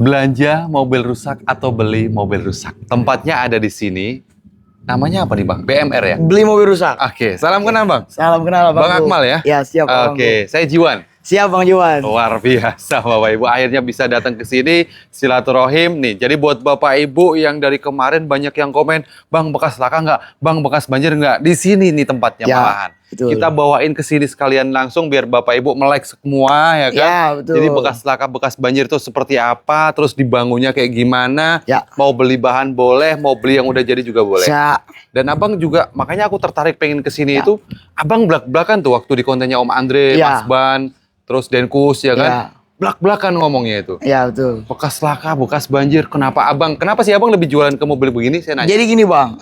Belanja mobil rusak atau beli mobil rusak? Tempatnya ada di sini. Namanya apa nih Bang? BMR ya? Beli mobil rusak. Oke, salam kenal Bang. Salam kenal Bang. Bang Akmal ya? Ya siap Bang. Oke, saya Jiwan. Siap Bang Jiwan. Luar biasa Bapak Ibu, akhirnya bisa datang ke sini silaturahim nih. Jadi buat Bapak Ibu yang dari kemarin banyak yang komen, Bang bekas laka nggak? Bang bekas banjir nggak? Di sini nih tempatnya Ya, malahan. betul. Kita bawain ke sini sekalian langsung biar Bapak Ibu melek semua ya kan? Ya, betul. Jadi bekas laka, bekas banjir itu seperti apa, terus dibangunnya kayak gimana? Ya. Mau beli bahan boleh, mau beli yang udah jadi juga boleh. Siap. Dan Abang juga, makanya aku tertarik pengen ke sini Ya. itu, Abang belak-belakan tuh waktu di kontennya Om Andre, Ya. Mas Ban, terus Denkus ya kan? Ya. Belak-belakan ngomongnya itu. Ya betul. Bekas laka, bekas banjir. Kenapa sih Abang lebih jualan ke mobil begini? Saya nanya. Jadi gini Bang,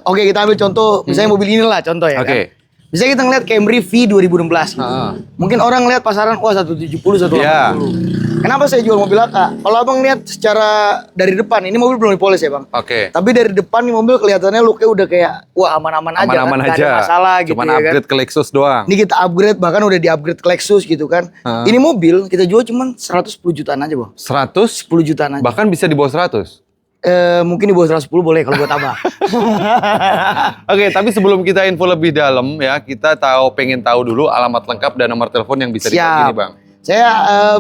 oke kita ambil contoh, misalnya mobil inilah contoh ya Oke. kan. Misalnya kita ngeliat Camry V 2016 gitu. Mungkin orang lihat pasaran, wah 170, 180. Ya. Kenapa saya jual mobil laka? Kalau abang lihat secara dari depan, ini mobil belum dipoles ya bang. Oke. Tapi dari depan nih mobil kelihatannya looknya udah kayak, wah aman-aman aja Aman-aman kan. Nggak aja. ada masalah gitu Cuman ya kan. upgrade ke Lexus doang. Ini kita upgrade, bahkan udah di-upgrade ke Lexus gitu kan. Ini mobil kita jual cuman 110 jutaan aja bang. 100, 10 jutaan aja. bahkan bisa di bawah 100. Mungkin di bawah 110 boleh kalau buat abang. Oke, tapi sebelum kita info lebih dalam ya, kita pengen tahu dulu alamat lengkap dan nomor telepon yang bisa dibagi nih Bang. Saya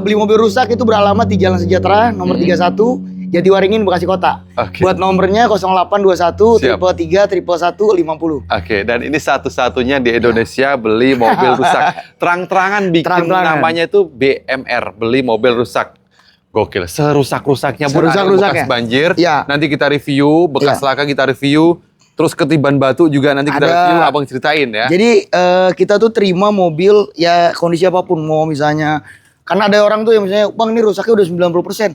beli mobil rusak itu beralamat di Jalan Sejahtera nomor 31 Jatiwaringin Bekasi Kota. Oke. Buat nomornya 0821 Siap. 333 111 50. Oke, dan ini satu-satunya di Indonesia beli mobil rusak. Terang-terangan bikin Terang-terangan. namanya itu BMR, beli mobil rusak. Gokil, serusak-rusaknya pun ada yang Serusak-rusaknya. bekas banjir. Ya. Nanti kita review, bekas Ya. laka kita review, terus ketiban batu juga nanti kita Ada. review, Abang ceritain ya. Jadi kita tuh terima mobil ya kondisi apapun, mau misalnya karena ada orang tuh yang misalnya bang ini rusaknya udah 90%.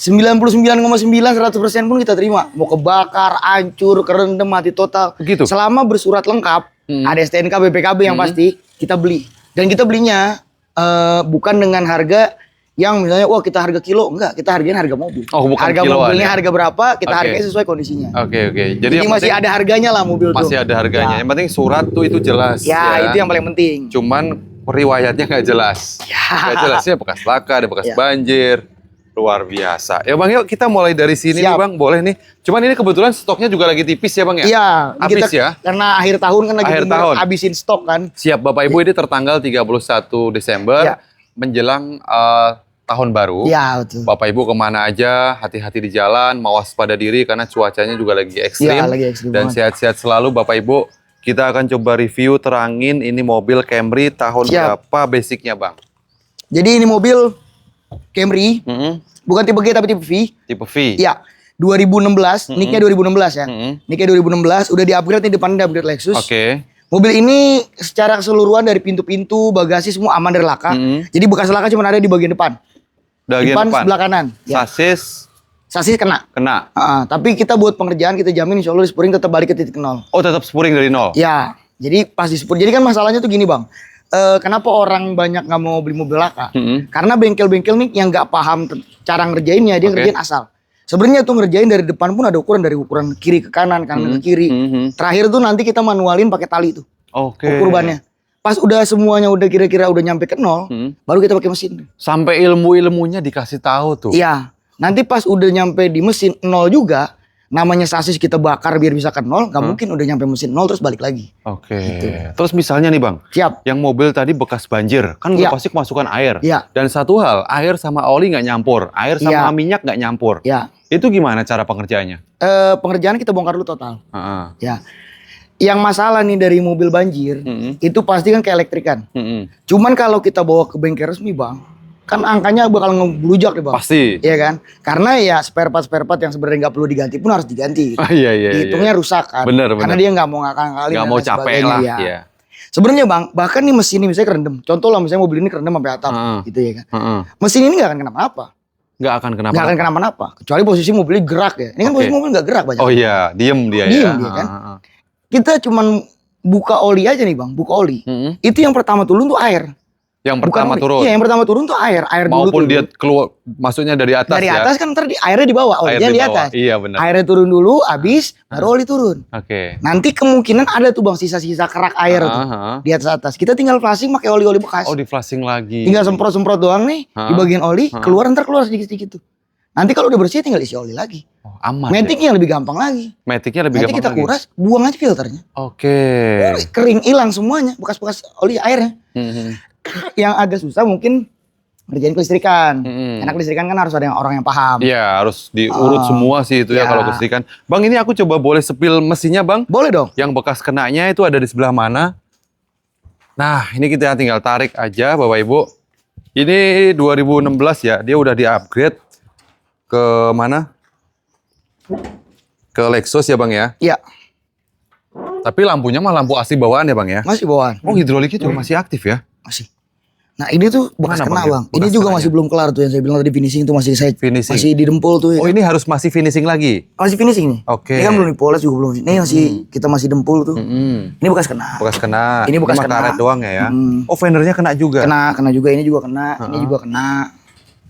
99,9 100% pun kita terima. Mau kebakar, hancur, kerendam, mati total. Begitu? Selama bersurat lengkap, ada STNK, BPKB yang pasti, kita beli. Dan kita belinya bukan dengan harga yang misalnya wah kita harga kilo, enggak, kita hargain harga mobil. Oh, bukan harga kiloan mobilnya ya? harga berapa, kita Oke. hargai sesuai kondisinya. Oke. Jadi yang masih penting ada harganya lah mobil tuh. masih ada harganya. Ya. Yang penting surat tuh itu jelas. Ya, itu yang paling penting. Cuman riwayatnya nggak jelas. Ya. Nggak jelasnya bekas laka, ada bekas Ya. banjir. Luar biasa. Ya Bang, yuk kita mulai dari sini nih Siap. Bang, boleh nih. Cuman ini kebetulan stoknya juga lagi tipis ya Bang ya? Iya, Habis kita ya? karena akhir tahun kan lagi Akhir bener tahun. habisin stok kan. Siap Bapak Ibu, ini tertanggal 31 Desember Ya. menjelang tahun baru. Iya, betul. Bapak Ibu kemana aja, hati-hati di jalan, mawas pada diri karena cuacanya juga lagi ekstrim. Iya, lagi ekstrim Dan banget. sehat-sehat selalu Bapak Ibu. Kita akan coba review, terangin ini mobil Camry tahun Siap. berapa basicnya Bang? Jadi ini mobil Camry, Mm-mm. bukan tipe G tapi tipe V. Tipe V. Iya, 2016, nicknya 2016 ya. Nicknya 2016, udah di-upgrade nih depannya di-upgrade Lexus. Oke. Mobil ini secara keseluruhan dari pintu-pintu, bagasi semua aman dari laka. Jadi bekas laka cuma ada di bagian depan. Bagian Depan depan. sebelah kanan. Ya. Sasis kena. Kena. Tapi kita buat pengerjaan kita jamin insya Allah di Spuring tetap balik ke titik nol. Oh, tetap spuring dari nol. Ya, jadi pas di Spuring. Jadi kan masalahnya tuh gini bang. Kenapa orang banyak nggak mau beli mobil laka? Karena bengkel-bengkel nih yang nggak paham cara ngerjainnya, dia ngerjain asal. Sebenarnya tuh ngerjain dari depan pun ada ukuran, dari ukuran kiri ke kanan, kanan ke kiri. Terakhir tuh nanti kita manualin pakai tali tuh. Oke. Ukur bannya. Pas udah semuanya udah kira-kira udah nyampe ke nol, baru kita pakai mesin. Sampai ilmu-ilmunya dikasih tahu tuh. Iya. Nanti pas udah nyampe di mesin nol juga, namanya sasis kita bakar biar bisa ke nol, nggak mungkin udah nyampe mesin nol terus balik lagi. Oke. Terus misalnya nih Bang, Siap. yang mobil tadi bekas banjir, kan udah Iya. pasti kemasukan air. Iya. Dan satu hal, air sama oli nggak nyampur, air sama Iya. minyak nggak nyampur. Ya. Itu gimana cara pengerjaannya? Pengerjaan kita bongkar dulu total. Heeh. Ya. Yang masalah nih dari mobil banjir, itu pasti kan keelektrikan. Cuman kalau kita bawa ke bengkel resmi bang, kan angkanya bakal ngeblujak deh bang. Pasti. Iya kan? Karena ya spare part yang sebenarnya nggak perlu diganti pun harus diganti. Iya. Hitungnya rusak kan. Bener. Karena dia nggak mau ngakal-ngakalin. Nggak dan mau lain capek sebagainya, lah. ya. Iya. Sebenarnya bang, bahkan nih mesin ini misalnya kerendam. Contoh lah misalnya mobil ini kerendam sampai atap, gitu ya kan. Mesin ini nggak akan kenapa-napa. Nggak akan kenapa. Nggak akan kenapa-napa. Kecuali posisi mobilnya gerak ya. Ini kan posisi mobil nggak gerak banyak. Oh iya, diem dia ya. Diem dia kan. Kita cuman buka oli aja nih bang, buka oli. Itu yang pertama turun tuh air. Yang Bukan pertama oli. turun. Iya, yang pertama turun tuh air. Air dulu Maupun turun. dia keluar, maksudnya dari atas Dari ya. atas kan ntar airnya di bawah, Air olinya di di bawah. atas. Iya benar. Airnya turun dulu, habis baru oli turun. Oke. Nanti kemungkinan ada tuh bang sisa-sisa kerak air tuh di atas. Kita tinggal flashing pakai oli-oli bekas. Oh, di flashing lagi. Tinggal semprot-semprot doang nih di bagian oli, keluar ntar keluar sedikit-sedikit tuh. Nanti kalau udah bersih tinggal isi oli lagi. Oh, aman. Matic-nya lebih gampang lagi. Matic-nya lebih Nanti gampang kita lagi. kuras, buang aja filternya. Oke. Kering, hilang semuanya, bekas-bekas oli airnya. Mhm. Yang agak susah mungkin ngerjain kelistrikan. Mm-mm. Karena kelistrikan kan harus ada orang yang paham. Iya, harus diurut semua sih itu ya Ya. kalau kelistrikan. Bang, ini aku coba boleh sepil mesinnya, Bang. Boleh dong. Yang bekas kenanya itu ada di sebelah mana? Nah, ini kita tinggal tarik aja, Bapak Ibu. Ini 2016 ya, dia udah di-upgrade ke mana? Ke Lexus ya, Bang ya. Iya, Tapi lampunya mah lampu asli bawaan ya, Bang ya. masih bawaan. Oh, hidroliknya juga masih aktif ya. Masih. Nah ini tuh bekas Mana, kena Bang, ya? bang. Ini Bekas juga kenanya. masih belum kelar tuh yang saya bilang tadi finishing tuh masih Finishing. masih didempul tuh. Ya. Oh, ini harus masih finishing lagi. Masih finishing nih. Oke. Ini kan belum dipoles juga belum. Ini masih kita masih dempul tuh. Mm-mm. Ini bekas kena. Bekas kena. Ini bekas Cuma kena. karet doang ya. Mm. Oh, fendernya kena juga. Kena juga. Ini juga kena. Ini juga kena.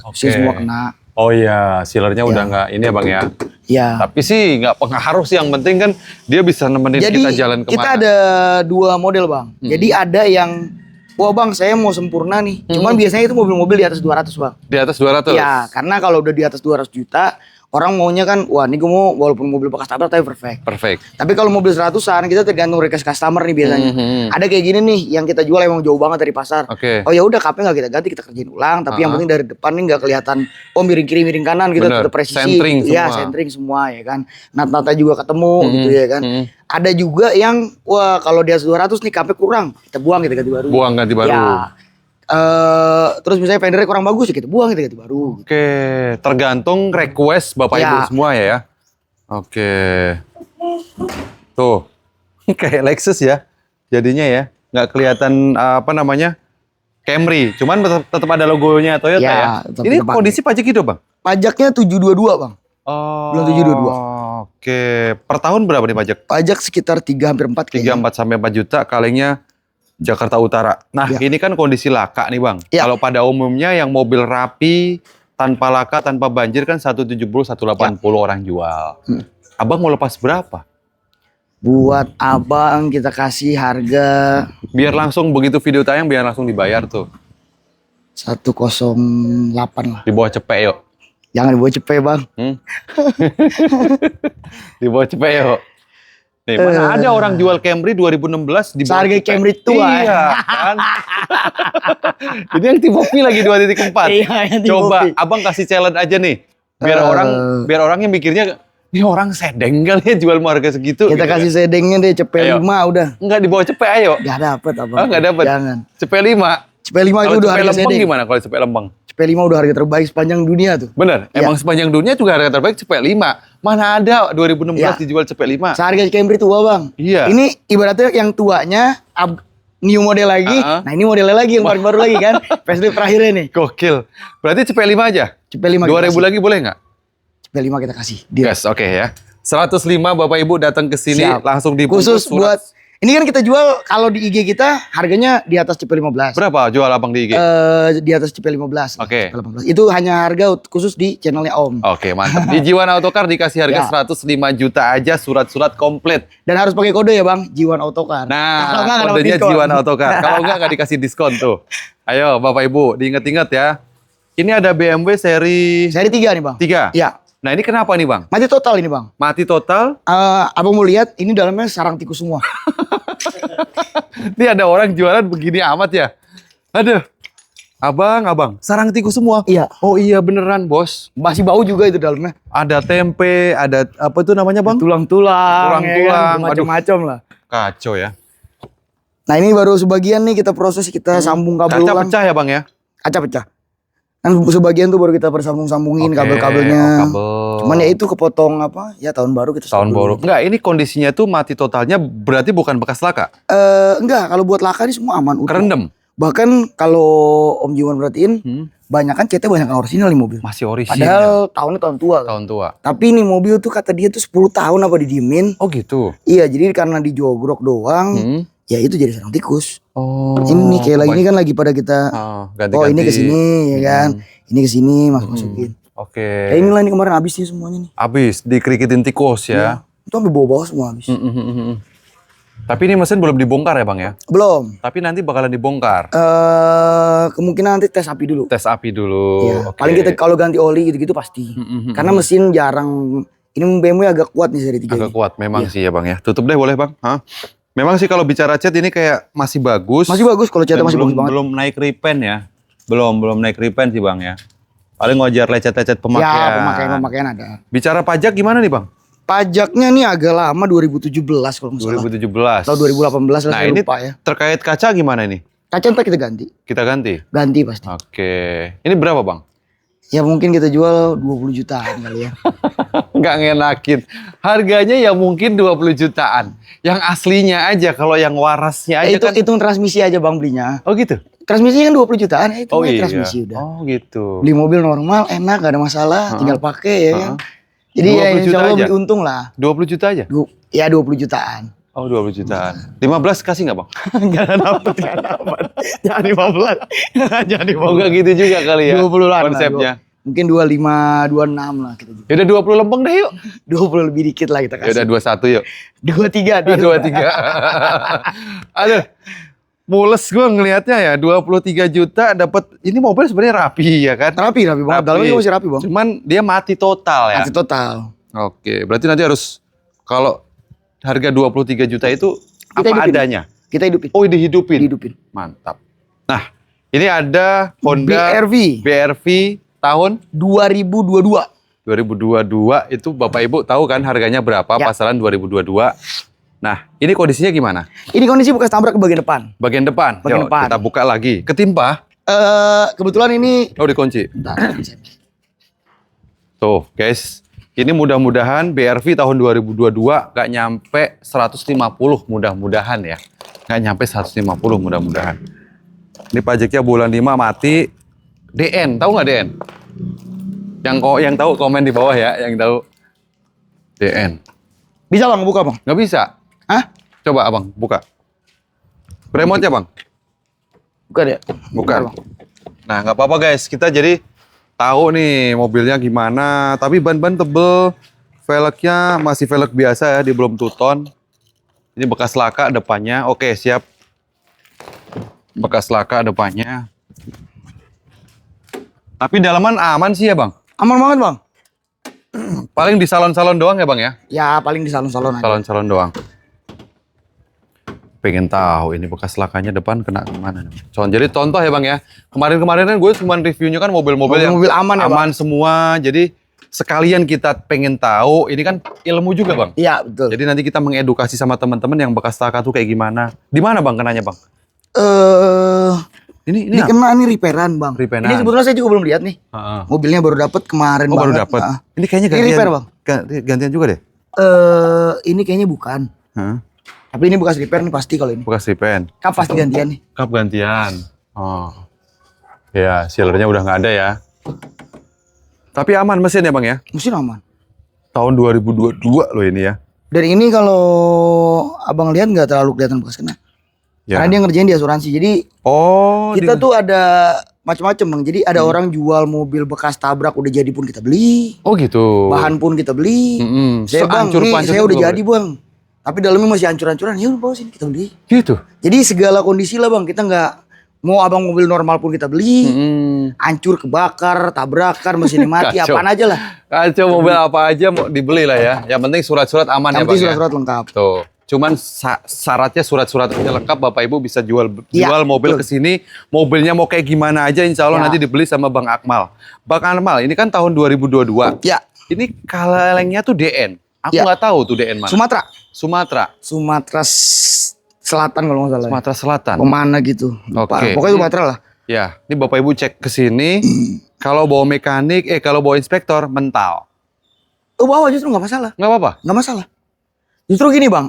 Oke. Sih semua kena. Oh iya, sealernya udah nggak ini ya, Bang ya. Ya. Tapi sih nggak pengaruh sih, yang penting kan dia bisa nemenin Jadi kita jalan kemana. kita ada dua model bang. Jadi ada yang wah bang saya mau sempurna nih. Cuman biasanya itu mobil-mobil di atas 200 bang. Di atas 200? Ya karena kalau udah di atas 200 juta orang maunya kan wah ini gue mau walaupun mobil bekas tabrak tapi perfect. Perfect. Tapi kalau mobil 100-an kita tergantung request customer nih biasanya. Mhm. Ada kayak gini nih yang kita jual emang jauh banget dari pasar. Oke. Oh ya udah kapnya nggak kita ganti kita kerjain ulang. Tapi yang penting dari depan nih nggak kelihatan oh miring kiri miring kanan kita Bener. tetap presisi. Centering gitu. Ya semua. centering semua ya kan. Nat-natnya juga ketemu gitu ya kan. Mhm. Ada juga yang wah kalau di atas 200 nih kapnya kurang kita buang kita ganti baru. Buang ganti baru. Ya. Terus misalnya fendernya kurang bagus ya kita buang kita ganti baru. Oke, tergantung request Bapak Ya. Ibu semua ya. Oke. Tuh. Kayak Lexus ya. Jadinya ya, nggak kelihatan apa namanya? Camry, cuman tetap ada logonya Toyota Ya, ya. tetap Ini kita pakai. kondisi pajak hidup, Bang? Pajaknya 722 bang. Oh. Belum 722. Oke, per tahun berapa nih pajak? Pajak sekitar 3 hampir 4 kayaknya. 3, 4 sampai 4 juta kalinya Jakarta Utara. Nah, Ya. ini kan kondisi laka nih, Bang. Ya. Kalau pada umumnya yang mobil rapi, tanpa laka, tanpa banjir kan 170, 180 orang jual. Abang mau lepas berapa? Buat abang kita kasih harga Biar langsung begitu video tayang, biar langsung dibayar tuh. 108 lah. Di bawah cepet yuk. Jangan dibawa cepet bang. Di bawah cepet yuk. Nih, mana ada orang jual Camry 2016 di bawah Seharga cepet? Camry tua, Iya, kan? Ini yang T-Mobi lagi 2.4. Iya, yang Coba T-Mobi. abang kasih challenge aja nih. Biar orangnya mikirnya ini orang sedeng kali ya jual harga segitu. Kita gitu kasih kan. sedengnya deh cepet Ayo. 5 udah. Enggak di bawah cepet ayo. Gak dapet abang. Oh, enggak dapat. Jangan. Cepet 5. Cepet 5 itu Kalau udah cepet harga lempeng sedeng. gimana kalau cepet lempeng? Cepet 5 udah harga terbaik sepanjang dunia tuh. Bener, Ya. emang sepanjang dunia juga harga terbaik cepet 5. Mana ada 2016 Ya. dijual cepet 5. Seharga Camry tua bang. Iya. Ini ibaratnya yang tuanya new model lagi. Uh-uh. Nah ini modelnya lagi yang paling baru lagi kan. Facelift terakhirnya nih. Gokil. Berarti cepet 5 aja? Cepet 5 2000 lagi boleh nggak? Cepet 5 kita kasih. Deal. Gas, oke ya. 105 Bapak Ibu datang ke sini Siap. langsung dibungkus Khusus surat. buat ini kan kita jual kalau di IG kita harganya di atas cepet 15. Berapa jual abang di IG? Di atas cepet 15. Oke. Cepet 18. Itu hanya harga khusus di channelnya Om. Oke, mantap. Di Jiwan Autocar dikasih harga Ya. 105 juta aja, surat-surat komplit. Dan harus pakai kode ya Bang, Jiwan Autocar. Kalau Nah, nggak dapat kodenya diskon. Jiwan Autocar. Kalau nggak dikasih diskon tuh. Ayo Bapak Ibu, diingat-ingat ya. Ini ada BMW seri Seri 3 nih Bang. 3. Ya, Nah ini kenapa nih Bang? mati total ini Bang. Mati total. Abang mau lihat ini dalamnya sarang tikus semua. Ini ada orang jualan begini amat ya. Aduh. Abang, sarang tikus semua. Iya. Oh iya beneran bos. Masih bau juga itu dalamnya. Ada tempe, ada apa itu namanya Bang? Tulang-tulang, Tulang-tulang, macam-macam lah. Kacau ya. Nah ini baru sebagian nih kita proses, kita sambung kabel Kaca ulang. pecah ya Bang ya? Kaca pecah. Kan sebagian tuh baru kita persambung-sambungin Oke, kabel-kabelnya. oh, kabel. Cuman ya itu kepotong apa? Ya tahun baru kita Tahun stop baru. dulu. Enggak, ini kondisinya tuh mati totalnya berarti bukan bekas laka. Enggak, kalau buat laka ini semua aman. utuh. Kerendam. Bahkan kalau Om Jiwan perhatiin, banyak kan catnya banyak yang orisinal nih mobil. Masih orisinal. Padahal tahunnya tahun tua kan. Tahun tua. Tapi ini mobil tuh kata dia tuh 10 tahun apa didiemin. Oh gitu. Iya, jadi karena dijogrok doang, ya itu jadi sarang tikus. Oh. Ini kayak lagi ini kan lagi pada kita ganti-ganti. oh ini ke sini ya kan. Ini ke sini masukin. Oke. Kayak inilah ini kemarin habis nih semuanya nih. Habis dikerikitin tikus ya. Itu sampai bawah-bawah semua habis. Mm. Tapi ini mesin belum dibongkar ya bang ya? Belum. Tapi nanti bakalan dibongkar. Kemungkinan nanti tes api dulu. Tes api dulu. Iya. Oke. Paling kita kalau ganti oli gitu-gitu pasti. Karena mesin jarang. Ini BMW agak kuat nih seri 3 Agak ini. kuat memang Iya. sih ya bang ya. Tutup deh boleh bang. Hah? Memang sih kalau bicara cat ini kayak masih bagus. Masih bagus kalau catnya Dan masih bagus banget. belum naik repaint ya. Belum naik repaint sih bang ya. Paling wajar lecet-lecet pemakaian. Ya, pemakaian ada. Bicara pajak gimana nih bang? Pajaknya nih agak lama 2017 kalau nggak salah. 2017. Atau 2018 lah Nah saya ini lupa ya. terkait kaca gimana ini? Kaca ntar kita ganti. Kita ganti? Ganti pasti. Oke. Ini berapa bang? Ya mungkin kita jual 20 jutaan kali ya. Nggak ngenakin. Harganya ya mungkin 20 jutaan. Yang aslinya aja, kalau yang warasnya aja itu kan. hitung transmisi aja bang belinya. Oh gitu? Transmisinya kan 20 jutaan, itu Oh iya. transmisi udah. Oh gitu. Beli mobil normal, enak, gak ada masalah, tinggal pakai ya kan. Jadi 20 ya insya juta Allah aja? beli untung lah. 20 juta aja? Ya 20 jutaan. Oh 20 jutaan. 15 kasih nggak bang? Gak dapet. Jangan 15. Jangan 15. Oh nggak gitu juga kali ya 20 lah. konsepnya. Mungkin 25, 26 lah kita juga. Ya udah 20 lempeng deh yuk. 20 lebih dikit lah kita Ya kasih. udah 21 yuk. 23 dia. 23. Aduh. Mules gue ngelihatnya ya 23 juta dapat ini mobil sebenarnya rapi ya kan? Rapi banget. Dalamnya juga masih rapi bang. Cuman dia mati total ya. Mati total. Oke, berarti nanti harus kalau harga 23 juta itu Kita apa hidupin. adanya? Kita hidupin. Oh, dihidupin. Dihidupin. Mantap. Nah, ini ada Honda BRV tahun 2022. 2022 itu Bapak Ibu tahu kan harganya berapa Ya. pasaran 2022. Nah, ini kondisinya gimana? Ini kondisi bekas tabrak ke bagian depan. Bagian depan. Bagian Yuk, depan. kita buka lagi. Ketimpa. Kebetulan ini Oh, dikunci. bentar. Tuh, guys. Ini mudah-mudahan BRV tahun 2022 gak nyampe 150 mudah-mudahan ya. Gak nyampe 150 mudah-mudahan. Ini pajaknya bulan 5 mati. DN, tahu nggak DN? Yang tahu komen di bawah ya, yang tahu. DN. Bisa bang buka bang? Nggak bisa. Hah? Coba abang buka. Remote-nya bang. Buka deh. Buka. Bang. Nah nggak apa-apa guys. Kita jadi tahu nih mobilnya gimana. Tapi ban-ban tebel. Velgnya masih velg biasa ya. Dia belum two-tone. Ini bekas laka depannya. Oke siap. Bekas laka depannya. Tapi dalaman aman sih ya bang. Aman banget bang. Paling di salon-salon doang ya bang ya. Ya paling di salon-salon aja. Salon-salon doang. Pengen tahu ini bekas lakanya depan kena kemana nih. Jadi contoh ya bang ya. Kemarin-kemarin kan gue cuma reviewnya kan mobil-mobil yang Mobil aman ya, Bang? semua. Jadi sekalian kita pengen tahu. Ini kan ilmu juga bang. Iya betul. Jadi nanti kita mengedukasi sama teman-teman yang bekas laka tuh kayak gimana. Di mana bang kenanya bang? Ini Ini apa? kena nih repairan bang. Repairan. Ini sebetulnya saya juga belum lihat nih. Heeh. Mobilnya baru dapet kemarin Oh baru banget. dapat. Nah. Ini kayaknya Ini gantian. repair, Bang? Gantian juga deh. Ini kayaknya bukan. Heeh. Tapi ini bekas repair nih pasti kalau ini. Bekas repaint. Kap pasti gantian nih. Kap gantian. Oh. Ya, sealernya udah nggak ada ya. Tapi aman mesin ya bang ya? Mesin aman. Tahun 2022 loh ini ya. Dan ini kalau abang lihat nggak terlalu kelihatan bekas kena. Ya. Karena dia ngerjain di asuransi. Jadi Oh, kita tuh ada macam-macam bang. Jadi ada orang jual mobil bekas tabrak udah jadi pun kita beli. Oh gitu. Bahan pun kita beli. Saya bang, Seancur nih pancur saya udah juga jadi bang. Tapi dalamnya masih hancur-hancuran. Ya udah bawa sini kita beli. Gitu. Jadi segala kondisi lah bang. Kita nggak mau abang mobil normal pun kita beli. Hancur, kebakar, tabrakan, mesinnya mati, Kacau. apaan aja lah. Kacau mobil apa aja mau dibeli lah ya. Yang penting surat-surat aman Yang ya penting bang ya. surat-surat lengkap. Tuh. Cuman syaratnya surat-suratnya lengkap, Bapak Ibu bisa jual Iya, mobil ke betul. sini. Mobilnya mau kayak gimana aja, insya Allah Ya. nanti dibeli sama Bang Akmal. Bang Akmal, ini kan tahun 2022. Ya, Ini kalengnya tuh DN. Aku Ya. nggak tahu tuh DN mana. Sumatera. Sumatera. Selatan kalau nggak salah. Sumatera Selatan. Pemana gitu. Lupa. Oke. Pokoknya Sumatera lah. Ya, ini Bapak Ibu cek ke sini. Kalau bawa mekanik, kalau bawa inspektor, mental. Oh bawa justru nggak masalah. Nggak apa-apa. Nggak masalah. Justru gini bang,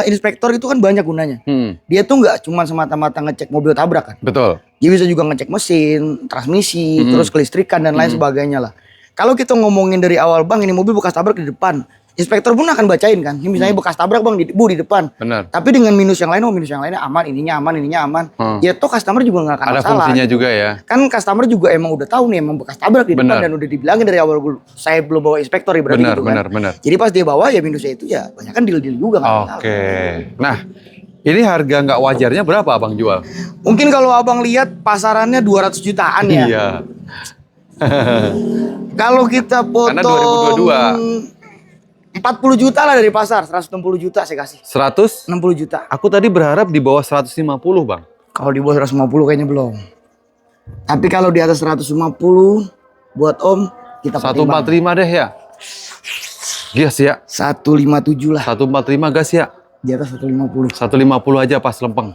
inspektor itu kan banyak gunanya. Hmm, Dia tuh nggak cuma semata-mata ngecek mobil tabrak kan. betul. Dia bisa juga ngecek mesin, transmisi, terus kelistrikan dan lain sebagainya lah. Kalau kita ngomongin dari awal bang, ini mobil bekas tabrak di depan. inspektor pun akan bacain kan. Ini misalnya bekas tabrak bang, di depan. Benar. Tapi dengan minus yang lain, minus yang lainnya aman, ininya aman. Ya toh customer juga nggak akan Ada masalah. fungsinya gitu. juga ya. Kan customer juga emang udah tahu nih emang bekas tabrak di depan Benar. dan udah dibilangin dari awal saya belum bawa inspektor ya berarti gitu kan. Benar. Jadi pas dia bawa ya minusnya itu ya banyak kan deal juga nggak masalah. Oke. Nah, ini harga nggak wajarnya berapa abang jual? Mungkin kalau abang lihat pasarannya 200 jutaan ya. Iya. Kalau kita Karena potong 2022. 40 juta lah dari pasar, 160 juta saya kasih. 100? 60 juta. Aku tadi berharap di bawah 150 bang. Kalau di bawah 150 kayaknya belum. Tapi kalau di atas 150 buat Om kita 145 deh ya. Gas ya. 157 lah. 145 gas ya. Di atas 150. 150 aja pas lempeng.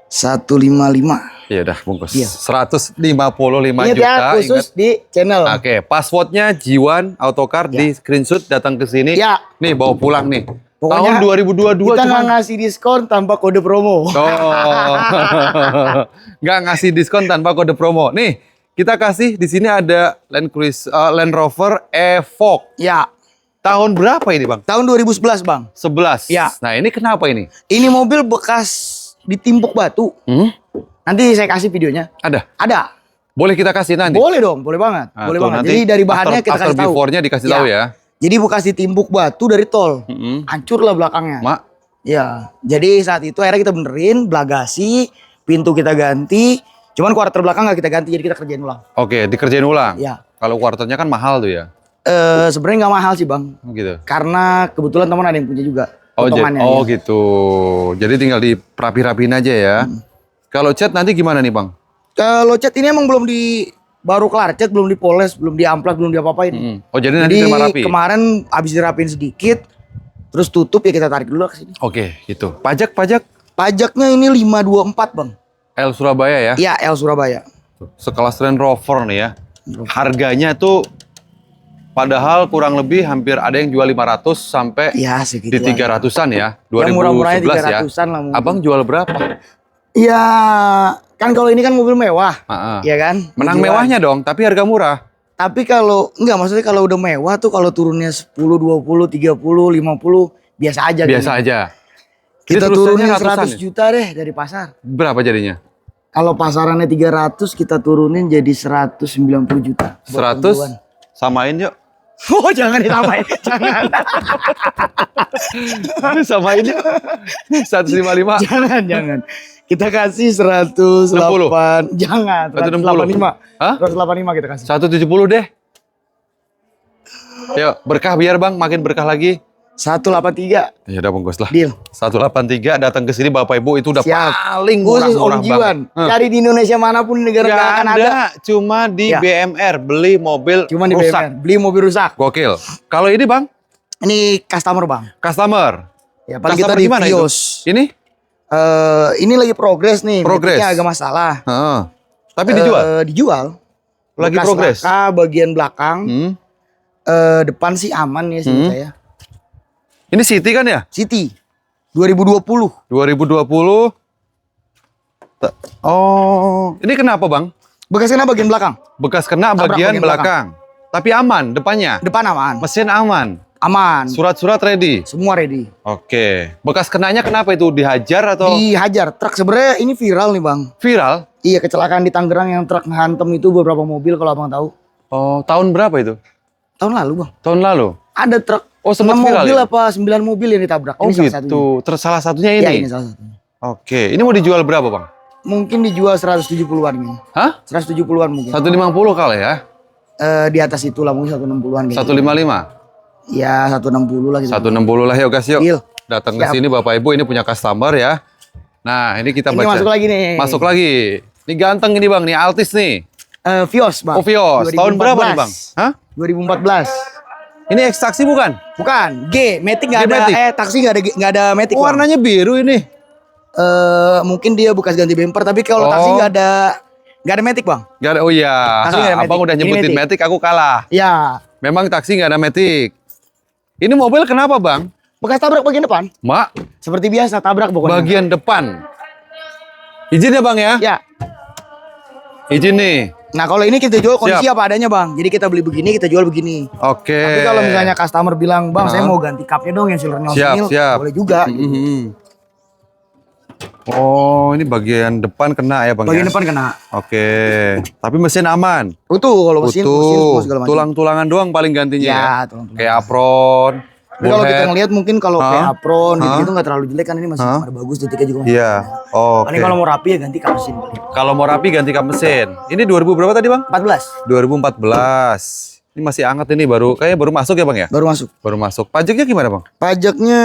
155. Iya udah bungkus. Iya. 155 Ingat juta. ya, khusus Ingat. di channel. Oke, passwordnya Jiwan Autocar di screenshot datang ke sini. Ya. Nih bawa pulang nih. Pokoknya Tahun 2022 kita nggak cuman. ngasih diskon tanpa kode promo. Oh. Nggak ngasih diskon tanpa kode promo. Nih, kita kasih di sini ada Land Rover Evoque. Ya, Tahun berapa ini, Bang? tahun 2011 bang. 11. Ya. Nah, ini kenapa ini? Ini mobil bekas ditimpuk batu. Nanti saya kasih videonya. Ada. Ada. Boleh kita kasih nanti? Boleh dong, boleh banget. Nah, Boleh tuh, banget. nanti Jadi dari bahannya kita after kasih tahu. before-nya dikasih tahu ya. Jadi bekas ditimpuk batu dari tol. Hancur lah belakangnya. Mak, Ya, jadi saat itu akhirnya kita benerin, belagasi, pintu kita ganti. Cuman kuarter belakang nggak kita ganti, jadi kita kerjain ulang. oke, dikerjain ulang. Ya. Kalau quarternya kan mahal tuh ya. Sebenarnya nggak mahal sih bang, Gitu. karena kebetulan teman ada yang punya juga. Oh, potongannya, ya. gitu. Jadi tinggal dirapi-rapiin aja ya. Kalau cat nanti gimana nih, Bang? Kalau cat ini emang belum baru kelar cat, belum dipoles, belum diamplas, belum diapa-apain. Oh, jadi nanti Jadi terima rapi. kemarin abis dirapin sedikit, terus tutup ya kita tarik dulu ke sini. Oke, gitu. Pajak Pajaknya ini 524 bang. L Surabaya ya. Iya, L Surabaya. Sekelas Land Rover nih ya. Harganya tuh padahal kurang lebih hampir ada yang jual 500 sampai Iya di segitu. 300-an ya. Yang murah-murahnya 2011 ya. 300-an lah mungkin. Abang jual berapa? Iya, kan kalau ini kan mobil mewah, ya kan? Menang Tujuan. mewahnya dong, tapi harga murah. Tapi kalau enggak, maksudnya kalau udah mewah tuh kalau turunnya 10, 20, 30, 50 biasa aja. Biasa gitu. aja. Kita Ini turunin tulisannya ratusan 100 ya? juta deh dari pasar. Berapa jadinya? Kalau pasarannya 300 kita turunin jadi 190 juta. buat 100 pemburuan. samain yuk. Oh jangan ditambahin, jangan. Samain yuk. 155. Jangan. Kita kasih 108. Jangan, 185. Hah? 185 kita kasih. 170 deh. Yuk, berkah biar Bang, makin berkah lagi. 183. Ya udah bungkus lah. Deal. 183 datang ke sini Bapak Ibu itu udah Siap. paling Khusus murah-murah Om Jiwan. banget. Cari di Indonesia manapun di negara Nggak nggak akan ada. cuma di Ya. BMR beli mobil Cuma di rusak. BMR. Beli mobil rusak. Gokil. Kalau ini Bang, Ini customer bang. customer. Ya paling kita Customer di gimana itu? Vios. Ini? Ini lagi progres nih. Progres. metiknya agak masalah. Heeh. Tapi dijual. Dijual. Lagi Bekas progres. laka, bagian belakang. Hmm. Depan sih aman ya sih saya. Ini City kan ya? City 2020. 2020. Oh, ini kenapa Bang? Bekasnya bagian belakang. Bekas kena Tabrak bagian bagian belakang. Tapi aman depannya. Depan aman. Mesin aman. Aman. Surat-surat ready. Semua ready. Oke. Bekas kenanya kenapa itu? Dihajar atau Dihajar. Truk sebenarnya ini viral nih bang. viral? Iya kecelakaan di Tangerang yang truk ngehantem itu beberapa mobil kalau abang tahu. Oh, tahun berapa itu? Tahun lalu bang. Tahun lalu. Ada truk. Oh, sempat 6 viral mobil ya? apa 9 mobil yang ditabrak. Oh Ini salah gitu. Terus salah satunya satunya. ini. Ya ini salah satunya. Oke. Ini mau dijual berapa Bang? Mungkin dijual 170-an ini. Hah? 170-an mungkin. 150 kali ya? Di atas itu lah mungkin 160-an kayaknya. 155? Ya 160 lah gitu. 160 lah yuk guys yuk. Deal. Datang ke Siap. sini Bapak Ibu, ini punya customer ya. Nah ini kita Ini baca. masuk lagi nih. Masuk lagi. Ini ganteng ini Bang, nih Altis nih. Vios bang. Oh Vios, tahun berapa nih Bang? Hah? 2014. Ini X-Taxi bukan? Bukan. G. Matic nggak G ada. Matic. Taksi nggak ada Matic. Bang. Warnanya biru ini. Mungkin dia bekas ganti bumper tapi kalau Oh. taksi nggak ada Matic bang. Gak ada, oh iya. Taksi nggak ada Abang Matic. udah Ini nyebutin Matic. Matic, aku kalah. Ya. Memang taksi nggak ada Matic. Ini mobil kenapa Bang? Bekas tabrak bagian depan. Mak, Seperti biasa tabrak pokoknya. bagian depan. Izin ya Bang ya? Ya. Izin nih. Nah kalau ini kita jual kondisi apa adanya bang. Jadi kita beli begini, kita jual begini. Oke. Tapi kalau misalnya customer bilang, bang saya mau ganti cupnya dong yang silvernya orisinil, boleh juga. Gitu. Oh, ini bagian depan kena ya bang? Bagian ya? depan kena. Oke. Tapi mesin aman? Utuh kalau mesin semua segala macam. Tulang-tulangan doang paling gantinya ya? Tulang-tulangan. Kayak apron. Tapi kalau kita ngeliat mungkin kalau kayak apron gitu nggak terlalu jelek kan, ini masih pada bagus, detiknya juga masih. Iya. Oh. Ini kalau mau rapi ya ganti kap mesin. Kalau mau rapi ganti kap mesin. Ini 2000 berapa tadi bang? 14. 2014. Ini masih hangat ini, kayaknya baru masuk ya bang ya? Baru masuk. Baru masuk. Pajaknya gimana bang? Pajaknya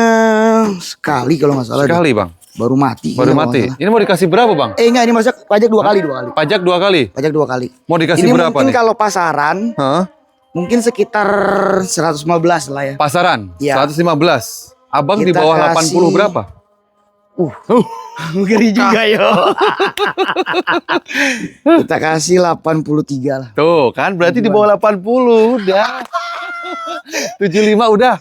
sekali kalau nggak salah. Sekali bang? Baru mati. Baru mati. Ini mau dikasih berapa bang? Enggak, ini masuk pajak 2 kali. Pajak 2 kali? Pajak 2 kali. Mau dikasih ini berapa mungkin nih? Kalau pasaran, mungkin sekitar 115 lah ya. Pasaran? Ya. 115. Abang di Kita bawah kasih... 80 berapa? Ngeri juga yo. Kita kasih 83 lah. Tuh kan berarti di bawah 80 udah. 75 udah.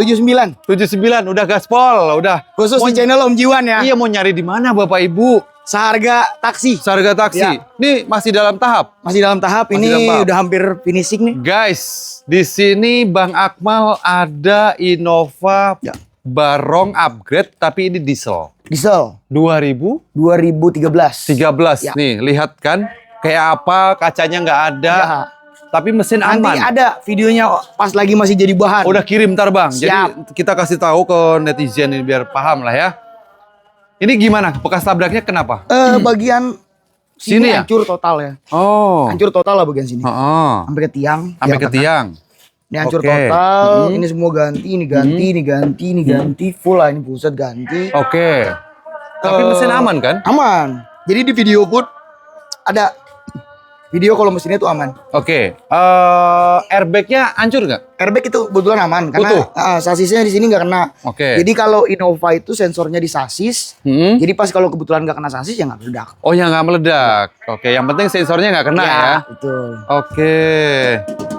79. 79 udah gaspol, udah. Khusus di channel Om Jiwan ya. Iya, mau nyari di mana Bapak Ibu? Seharga taksi. Seharga taksi. Ya. Ini masih dalam tahap. Masih dalam tahap. Masih Ini dalam tahap. udah hampir finishing nih. Guys, di sini Bang Akmal ada Innova Barong upgrade tapi ini diesel. Diesel 2013. 13. Ya. Nih, lihat kan kayak apa, kacanya nggak ada. Ya. Tapi mesin Nanti aman. ada videonya pas lagi masih jadi bahan. Udah kirim ntar bang. Siap. Jadi kita kasih tahu ke netizen ini biar paham lah ya. Ini gimana? Bekas tabraknya kenapa? Bagian Sini ya? hancur total ya. Oh. Hancur total lah bagian sini. Sampai ke tiang. Sampai ke tiang. Ini hancur Oke. total. Ini semua ganti, ini ganti, ini ganti, ini ganti. Full lah, ini pusat ganti. Oke. Tapi mesin aman kan? Aman. Jadi di video pun ada video kalau mesinnya itu aman. Oke. Airbagnya hancur nggak? Airbag itu kebetulan aman karena sasisnya di sini nggak kena. Oke. Jadi kalau Innova itu sensornya di sasis. Jadi pas kalau kebetulan nggak kena sasis ya nggak meledak. Oh ya nggak meledak. Oke. Yang penting sensornya nggak kena ya. Betul. Oke.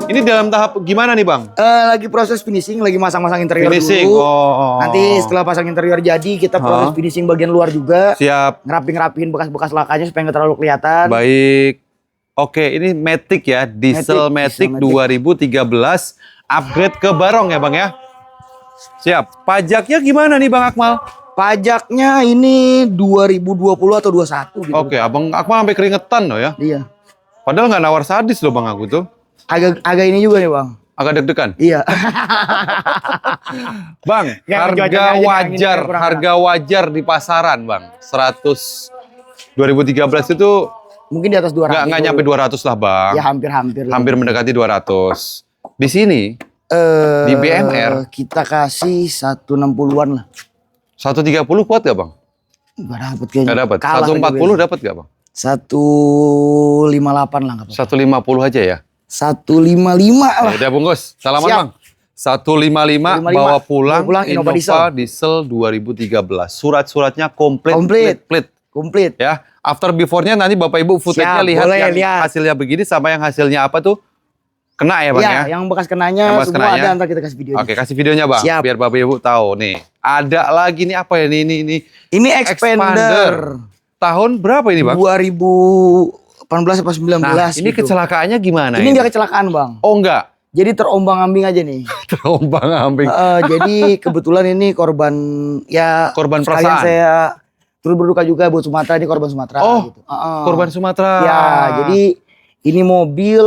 Ini dalam tahap gimana nih bang? Lagi proses finishing, lagi masang-masang interior Finishing. dulu. Oh. Nanti setelah pasang interior jadi kita proses finishing bagian luar juga. Siap. Ngerapiin bekas-bekas lakanya supaya nggak terlalu kelihatan. Baik. Oke, ini Matic ya, diesel Matic 2013 upgrade ke Barong ya Bang ya. Siap. Pajaknya gimana nih Bang Akmal? Pajaknya ini 2020 atau 21 gitu. Oke, Abang Akmal sampai keringetan loh ya. Iya. Padahal nggak nawar sadis loh Bang aku tuh. Agak ini juga nih Bang. Agak deg-degan. Iya. Bang, harga wajar di pasaran Bang. 2013 itu mungkin di atas 200. Nggak nyampe 200 lah Bang. Ya hampir. Hampir mendekati 200. Di sini di BMR kita kasih 160-an lah. 130 kuat gak Bang? Nggak dapet kayaknya. Nggak dapat. Kalah 140 dapat gak Bang? 158 lah nggak apa-apa. 150 aja ya. 155 lah. Ya udah bungkus. Salaman Siap. Bang. 155 bawa pulang Innova diesel 2013. Surat-suratnya komplit. Komplit. Ya. After before-nya nanti Bapak Ibu footage-nya Siap, lihat boleh yang lihat. hasilnya begini sama yang hasilnya apa tuh? Kena ya Bang ya? Yang bekas kenanya semua ada, ntar kita kasih videonya. Oke, kasih videonya Bang. Siap. Biar Bapak Ibu tahu nih. Ada lagi nih apa ya? Ini expander. Tahun berapa ini Bang? 2018 atau 19 Nah, ini gitu. kecelakaannya gimana Ini nggak kecelakaan Bang. Oh enggak. Jadi terombang-ambing aja nih. Terombang-ambing. Jadi kebetulan ini korban Korban sekalian perasaan. saya turut berduka juga buat Sumatera, ini korban Sumatera. Oh, gitu. korban Sumatera. Ya, jadi ini mobil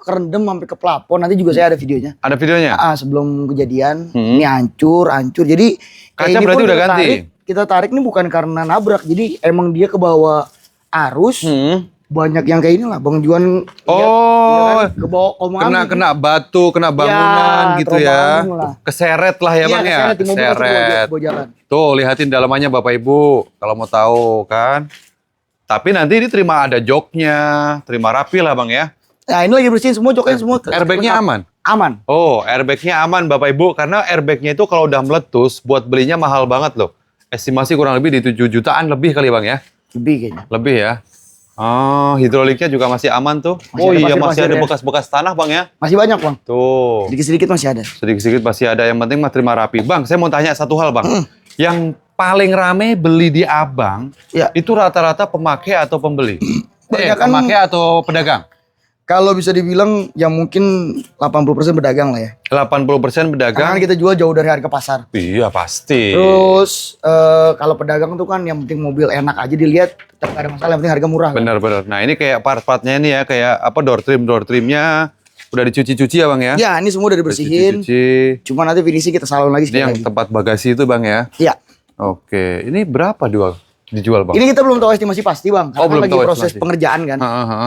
kerendam sampai ke plafon. Nanti juga saya ada videonya. Ada videonya? Sebelum kejadian, ini hancur. Jadi Kaca ini berarti pun udah ganti? Kita tarik ini bukan karena nabrak. Jadi emang dia ke bawah arus. Banyak yang kayak ini lah, Bang Juan. Oh, ke bawah omongan. kena batu, kena bangunan gitu ya. terombang lah. Keseret lah ya Bang ya. Keseret, di mobil langsung bawa jalan. Tuh, lihatin dalamannya Bapak Ibu kalau mau tahu kan. Tapi nanti ini terima ada joknya, terima rapi lah Bang ya. Nah ini lagi bersihin semua, joknya semua. Airbagnya aman? Aman. Oh, airbagnya aman Bapak Ibu. Karena airbagnya itu kalau udah meletus, buat belinya mahal banget loh. Estimasi kurang lebih di 7 jutaan lebih kali Bang ya. Lebih kayaknya. Lebih ya. Oh, hidroliknya juga masih aman tuh. Masih ada bekas-bekas tanah Bang ya. Masih banyak Bang. Tuh. Sedikit-sedikit masih ada. Sedikit-sedikit masih ada. Yang penting mah terima rapi. Bang, saya mau tanya satu hal Bang. Yang paling rame beli di Abang, Ya. itu rata-rata pemakai atau pembeli? Kebanyakan pemakai atau pedagang? kalau bisa dibilang ya mungkin 80% pedagang lah ya. 80% pedagang. Karena kita jual jauh dari harga pasar. Iya pasti. Terus kalau pedagang tuh kan yang penting mobil enak aja dilihat, tetap gak ada masalah, yang penting harga murah. Kan? Benar-benar. Nah ini kayak part-partnya ini ya, kayak apa door trimnya udah dicuci-cuci ya bang ya? Ya ini semua udah dibersihin. Dicuci. Cuma nanti finishing kita salon lagi. Ini yang lagi. tempat bagasi itu bang ya? Iya. Oke, ini berapa dijual bang? Ini kita belum tahu estimasi pasti bang, karena belum lagi tahu proses estimasi. pengerjaan kan.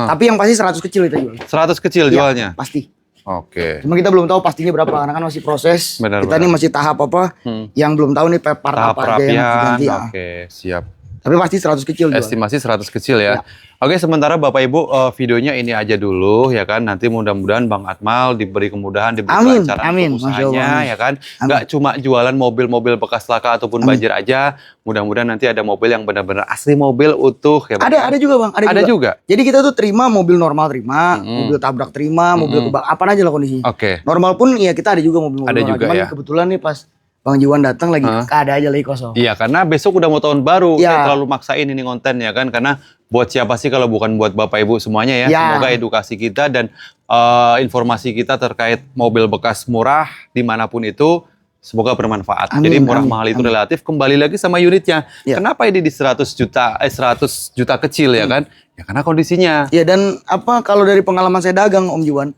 Tapi yang pasti 100 kecil kita jual. 100 kecil Iya, jualnya? pasti. Oke. Cuma kita belum tahu pastinya berapa karena kan masih proses. Benar, kita ini masih tahap apa yang belum tahu nih part Tahap apa aja yang harus diganti. Ya. Oke, siap. Tapi pasti 100 kecil jual. Estimasi 100 kecil ya. Ya. Oke, sementara Bapak Ibu videonya ini aja dulu ya kan. Nanti mudah-mudahan Bang Akmal diberi kemudahan, diberi Amin, kelancaran amin, untuk Masya Allah, usahanya amin. ya kan. Nggak cuma jualan mobil-mobil bekas laka ataupun banjir aja. Mudah-mudahan nanti ada mobil yang benar-benar asli mobil utuh ya Bang. Ada juga bang, Ada juga. Jadi kita tuh terima mobil normal terima, mobil tabrak terima, mobil kebak apa aja lah kondisinya. Oke. Normal pun ya kita ada juga mobil-mobil. Ada normal. juga, Cuman ya. kebetulan nih pas Bang Jiwan datang lagi ada aja lagi kosong. Iya, karena besok udah mau tahun baru. Ya. Saya terlalu maksain ini konten ya kan. Karena buat siapa sih kalau bukan buat Bapak Ibu semuanya ya. Ya. Semoga edukasi kita dan informasi kita terkait mobil bekas murah dimanapun itu semoga bermanfaat. Amin, Jadi murah amin, mahal itu amin. relatif, kembali lagi sama unitnya. Ya. Kenapa ini di 100 juta kecil ya kan? Ya karena kondisinya. Ya dan apa kalau dari pengalaman saya dagang Om Jiwan,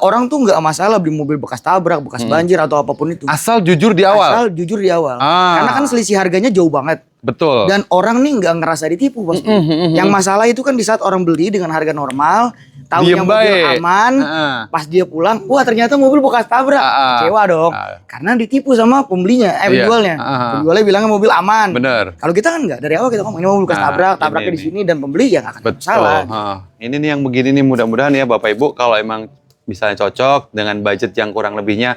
orang tuh nggak masalah beli mobil bekas tabrak, bekas banjir atau apapun itu. Asal jujur di awal. Asal jujur di awal. Ah. Karena kan selisih harganya jauh banget. Betul. Dan orang nih nggak ngerasa ditipu pasti. Yang masalah itu kan di saat orang beli dengan harga normal, Diem tahunya mobil baik. aman, pas dia pulang, wah ternyata mobil bekas tabrak, kecewa dong. Karena ditipu sama pembelinya, Iya. penjualnya. Penjualnya bilangnya mobil aman. Bener. Kalau kita kan nggak, dari awal kita ngomong ini mobil bekas tabrak, tabraknya di sini dan pembeli ya nggak akan Betul. masalah. Ini nih yang begini nih mudah-mudahan ya Bapak Ibu kalau emang misalnya cocok dengan budget yang kurang lebihnya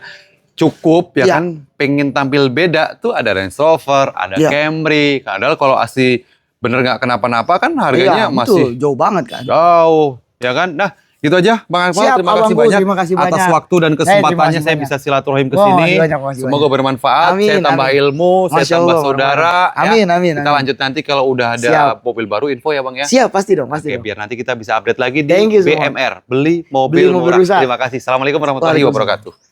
cukup ya Ya. kan, pengen tampil beda tuh ada Range Rover, ada Ya. Camry. Padahal kalau asli bener nggak kenapa-napa kan harganya Iya, masih betul, jauh banget kan. jauh, ya kan? Nah, gitu aja Bang Akmal, Siap, terima kasih Abangku, banyak terima kasih atas banyak. waktu dan Terima kesempatannya kasih saya banyak. bisa silaturahim ke Wah, sini. makasih banyak, makasih Semoga banyak. bermanfaat, Amin, saya tambah amin. ilmu, saya Masya tambah Allah, saudara. amin, ya. amin, Kita amin. lanjut nanti kalau udah ada Siap. mobil baru info ya Bang ya. Siap, pasti dong, pasti Oke, dong. biar nanti kita bisa update lagi di Thank you semua. BMR, beli Beli mobil mobil murah. rusak. Terima kasih. Assalamualaikum warahmatullahi Waalaikumsalam. wabarakatuh.